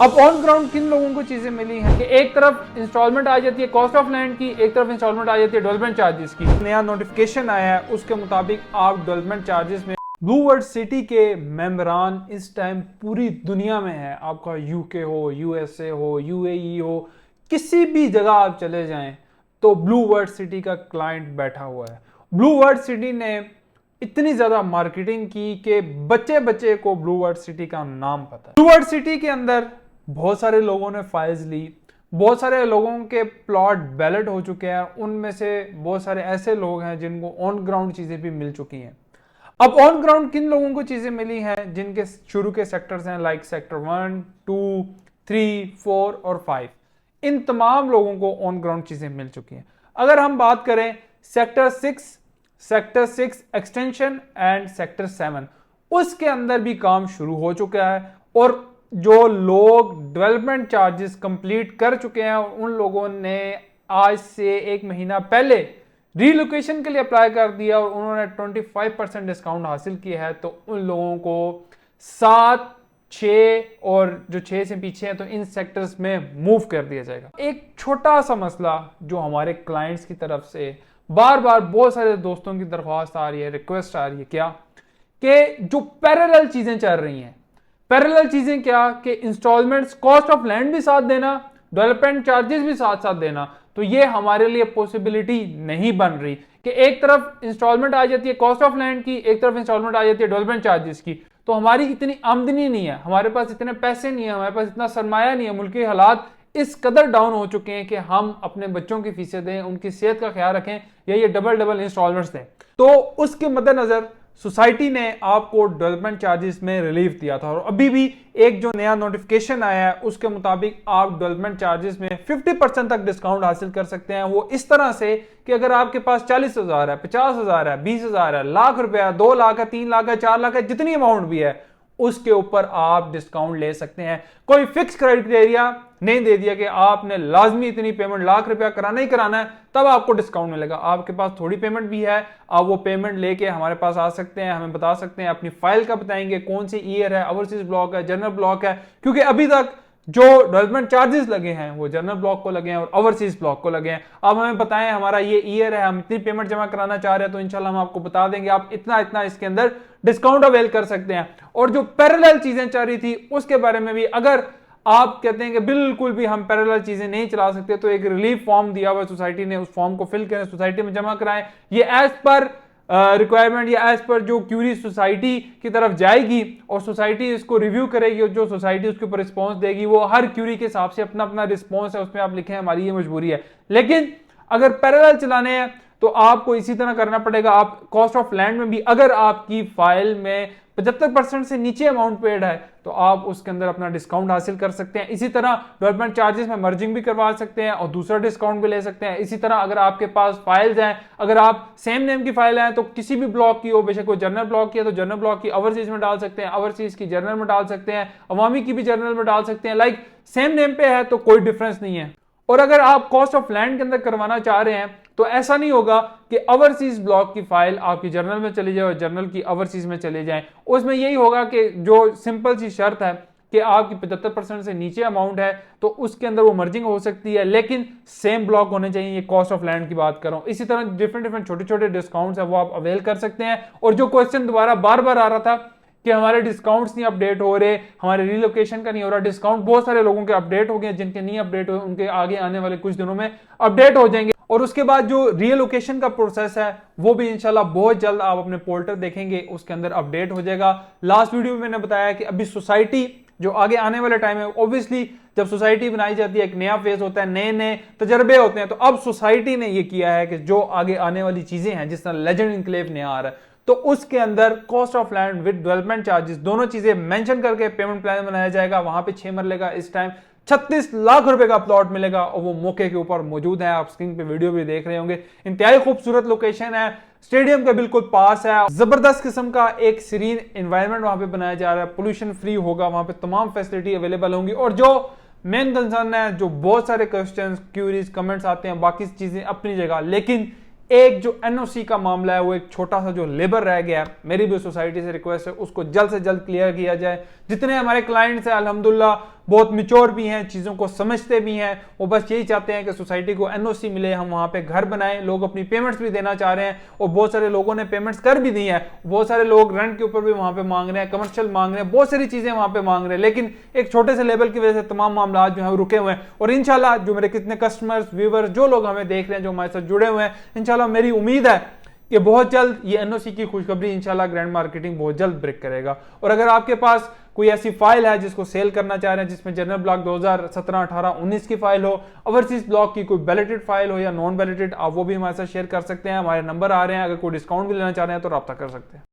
अब on ground किन लोगों को चीजें मिली हैं कि एक तरफ इंस्टॉलमेंट आ जाती है कॉस्ट ऑफ लैंड की, एक तरफ इंस्टॉलमेंट आ जाती है डेवलपमेंट चार्जेस की। नया नोटिफिकेशन आया है, उसके मुताबिक आप डेवलपमेंट चार्जेस में ब्लू वर्ल्ड सिटी के मेंबरान इस टाइम पूरी दुनिया में है। आपका यूके हो, यूएसए हो, यूएई हो, किसी भी जगह आप चले जाएं तो ब्लू वर्ल्ड सिटी का क्लाइंट बैठा हुआ है। ब्लू वर्ल्ड सिटी ने इतनी ज्यादा मार्केटिंग की कि बच्चे बच्चे को ब्लू वर्ल्ड सिटी का नाम पता है। ब्लू वर्ल्ड सिटी के अंदर बहुत सारे लोगों ने फाइल्स ली, बहुत सारे लोगों के प्लॉट बैलेट हो चुके हैं, उनमें से बहुत सारे ऐसे लोग हैं जिनको ऑन ग्राउंड चीजें भी मिल चुकी हैं। अब ऑन ग्राउंड किन लोगों को चीजें मिली हैं जिनके शुरू के सेक्टर्स हैं लाइक सेक्टर 1, 2, 3, 4 और 5। इन तमाम लोगों को ऑन ग्राउंड चीजें मिल चुकी हैं। अगर हम बात करें सेक्टर 6 एक्सटेंशन एंड सेक्टर 7, उसके अंदर भी काम शुरू हो चुका है और जो लोग डेवलपमेंट चार्जेस कंप्लीट कर चुके हैं उन लोगों ने आज से एक महीना पहले रीलोकेशन के लिए अप्लाई कर दिया और उन्होंने 25% डिस्काउंट हासिल किया है। तो उन लोगों को 7, 6 और जो 6 से पीछे हैं तो इन सेक्टर्स में मूव कर दिया जाएगा। एक छोटा सा मसला जो हमारे क्लाइंट्स की तरफ से बार बार बहुत सारे दोस्तों की दरख्वास्त आ रही है, रिक्वेस्ट आ रही है, क्या कि जो पैरेलल चीजें चल रही हैं, पैरेलल चीजें क्या कि इंस्टॉलमेंट्स, कॉस्ट ऑफ लैंड भी साथ देना, डेवलपमेंट चार्जेस भी साथ साथ देना, तो ये हमारे लिए पॉसिबिलिटी नहीं बन रही कि एक तरफ इंस्टॉलमेंट आ जाती है कॉस्ट ऑफ लैंड की, एक तरफ इंस्टॉलमेंट आ जाती है डेवलपमेंट चार्जेस की। तो हमारी इतनी आमदनी नहीं है, हमारे पास इतने पैसे नहीं है, हमारे पास इतना सरमाया नहीं है, मुल्क के हालात इस कदर डाउन हो चुके हैं कि हम अपने बच्चों की फीसें दें, उनकी सेहत का ख्याल रखें या ये डबल इंस्टॉलमेंट्स दें। तो उसके मद्देनजर सोसाइटी ने आपको डेवलपमेंट चार्जेस में रिलीफ दिया था और अभी भी एक जो नया नोटिफिकेशन आया है उसके मुताबिक आप डेवलपमेंट चार्जेस में 50% तक डिस्काउंट हासिल कर सकते हैं। वो इस तरह से कि अगर आपके पास 40,000 है, 50,000 है, 20,000 है, लाख रुपया, 2 लाख है, 3 लाख है, 4 लाख है, जितनी अमाउंट भी है उसके ऊपर आप डिस्काउंट ले सकते हैं। कोई फिक्स क्राइटेरिया नहीं दे दिया कि आपने लाजमी इतनी पेमेंट लाख रुपया कराना ही कराना है तब आपको डिस्काउंट मिलेगा। आपके पास थोड़ी पेमेंट भी है, आप वो पेमेंट लेके हमारे पास आ सकते हैं, हमें बता सकते हैं, अपनी फाइल का बताएंगे कौन सी ईयर है, ओवरसीज ब्लॉक है, जनरल ब्लॉक है, क्योंकि अभी तक जो डेवलपमेंट चार्जेस लगे हैं वो जनरल ब्लॉक को लगे हैं और ओवरसीज ब्लॉक को लगे हैं। अब हमें बताएं हमारा ये ईयर है, हम इतनी पेमेंट जमा कराना चाह रहे हैं तो इंशाल्लाह हम आपको बता देंगे आप इतना इतना इसके अंदर डिस्काउंट अवेल कर सकते हैं। और जो पैरेलल चीजें चल रही थी उसके बारे में भी अगर आप कहते हैं कि बिल्कुल भी हम पैरेलल चीजें नहीं चला सकते तो एक रिलीफ फॉर्म दिया हुआ सोसाइटी ने, उस फॉर्म को फिल करें, सोसाइटी में जमा कराएं। ये एज पर रिक्वायरमेंट या एज पर जो क्यूरी सोसाइटी की तरफ जाएगी और सोसाइटी इसको रिव्यू करेगी और जो सोसाइटी उसके ऊपर रिस्पॉन्स देगी वो हर क्यूरी के हिसाब से अपना अपना रिस्पॉन्स है, उसमें आप लिखें हमारी ये मजबूरी है। लेकिन अगर पैरेलल चलाने हैं तो आपको इसी तरह करना पड़ेगा। आप कॉस्ट ऑफ लैंड में भी अगर आपकी फाइल में 75% से नीचे अमाउंट पेड है तो आप उसके अंदर अपना डिस्काउंट हासिल कर सकते हैं। इसी तरह डेवलपमेंट चार्जेस में मर्जिंग भी करवा सकते हैं और दूसरा डिस्काउंट भी ले सकते हैं। इसी तरह अगर आपके पास फाइल्स हैं, अगर आप सेम नेम की फाइल है तो किसी भी ब्लॉक की हो, बेशक वो जनरल ब्लॉक की है तो जनरल ब्लॉक की ओवरसीज में डाल सकते हैं, ओवरसीज की जनरल में डाल सकते हैं, अवामी की भी जनरल में डाल सकते हैं। लाइक सेम नेम पे है तो कोई डिफरेंस नहीं है। और अगर आप कॉस्ट ऑफ लैंड के अंदर करवाना चाह रहे हैं तो ऐसा नहीं होगा कि ओवरसीज ब्लॉक की फाइल आपकी जर्नल में चली जाए और जर्नल की ओवरसीज में चले जाए। उसमें यही होगा कि जो सिंपल सी शर्त है कि आपकी 75% से नीचे अमाउंट है तो उसके अंदर वो मर्जिंग हो सकती है, लेकिन सेम ब्लॉक होने चाहिए। ये कॉस्ट ऑफ लैंड की बात कर रहा हूं। इसी तरह डिफरेंट छोटे छोटे डिस्काउंट्स है वो आप अवेल कर सकते हैं। और जो क्वेश्चन दोबारा बार बार आ रहा था कि हमारे डिस्काउंट्स नहीं अपडेट हो रहे, हमारे रिलोकेशन का नहीं हो रहा, डिस्काउंट बहुत सारे लोगों के अपडेट हो गए, जिनके नहीं अपडेट हुए उनके आगे आने वाले कुछ दिनों में अपडेट हो जाएंगे। और उसके बाद जो रिलोकेशन का प्रोसेस है वो भी इंशाल्लाह बहुत जल्द आप अपने पोर्टल देखेंगे उसके अंदर अपडेट हो जाएगा। लास्ट वीडियो में मैंने बताया कि अभी सोसाइटी जो आगे आने वाले टाइम है, ऑब्वियसली जब सोसाइटी बनाई जाती है एक नया फेज होता है, नए नए तजर्बे होते हैं। तो अब सोसाइटी ने ये किया है कि जो आगे आने वाली चीजें हैं, जिस तरह लेजेंड इनक्लेव नया आ रहा है तो उसके अंदर cost of land with development charges दोनों चीजें मेंशन करके पेमेंट प्लान बनाया जाएगा। वहां पे 6 मरले का इस टाइम 36 लाख रुपए का प्लॉट मिलेगा और वो मौके के ऊपर मौजूद है। आप स्क्रीन पे वीडियो भी देख रहे होंगे। इंतहाई खूबसूरत लोकेशन है, स्टेडियम के बिल्कुल पास है, जबरदस्त किस्म का एक सीरीन एनवायरनमेंट वहां पे बनाया जा रहा है, पोल्यूशन फ्री होगा, वहां पे तमाम फैसिलिटी अवेलेबल होंगी। और जो मेन कंसर्न है, जो बहुत सारे क्वेश्चंस, क्यूरीज, कमेंट्स आते हैं, बाकी चीजें अपनी जगह, लेकिन एक जो एनओसी का मामला है वो एक छोटा सा जो लेबर रह गया है, मेरी भी सोसाइटी से रिक्वेस्ट है उसको जल्द से जल्द क्लियर किया जाए। जितने हमारे क्लाइंट्स हैं अल्हम्दुलिल्लाह बहुत मिच्योर भी हैं, चीज़ों को समझते भी हैं, वो बस यही चाहते हैं कि सोसाइटी को एनओसी मिले, हम वहाँ पे घर बनाएं। लोग अपनी पेमेंट्स भी देना चाह रहे हैं और बहुत सारे लोगों ने पेमेंट्स कर भी दी हैं। बहुत सारे लोग रेंट के ऊपर भी वहाँ पे मांग रहे हैं, कमर्शियल मांग रहे हैं, बहुत सारी चीज़ें वहाँ पे मांग रहे हैं, लेकिन एक छोटे से लेवल की वजह से तमाम मामला जो है रुके हुए हैं। और इंशाल्लाह जो मेरे कितने कस्टमर्स, व्यूवर्स, जो लोग हमें देख रहे हैं, जो हमारे साथ जुड़े हुए हैं, इंशाल्लाह मेरी उम्मीद है कि बहुत जल्द ये एनओसी की खुशखबरी इंशाल्लाह ग्रैंड मार्केटिंग बहुत जल्द ब्रेक करेगा। और अगर आपके पास कोई ऐसी फाइल है जिसको सेल करना चाह रहे हैं, जिसमें जनरल ब्लॉक 2017, 18, 19 की फाइल हो, ओवरसीज ब्लॉक की कोई बैलेटेड फाइल हो या नॉन बैलेटेड, आप वो भी हमारे साथ शेयर कर सकते हैं। हमारे नंबर आ रहे हैं, अगर कोई डिस्काउंट भी लेना चाह रहे हैं तो रब्ता कर सकते हैं।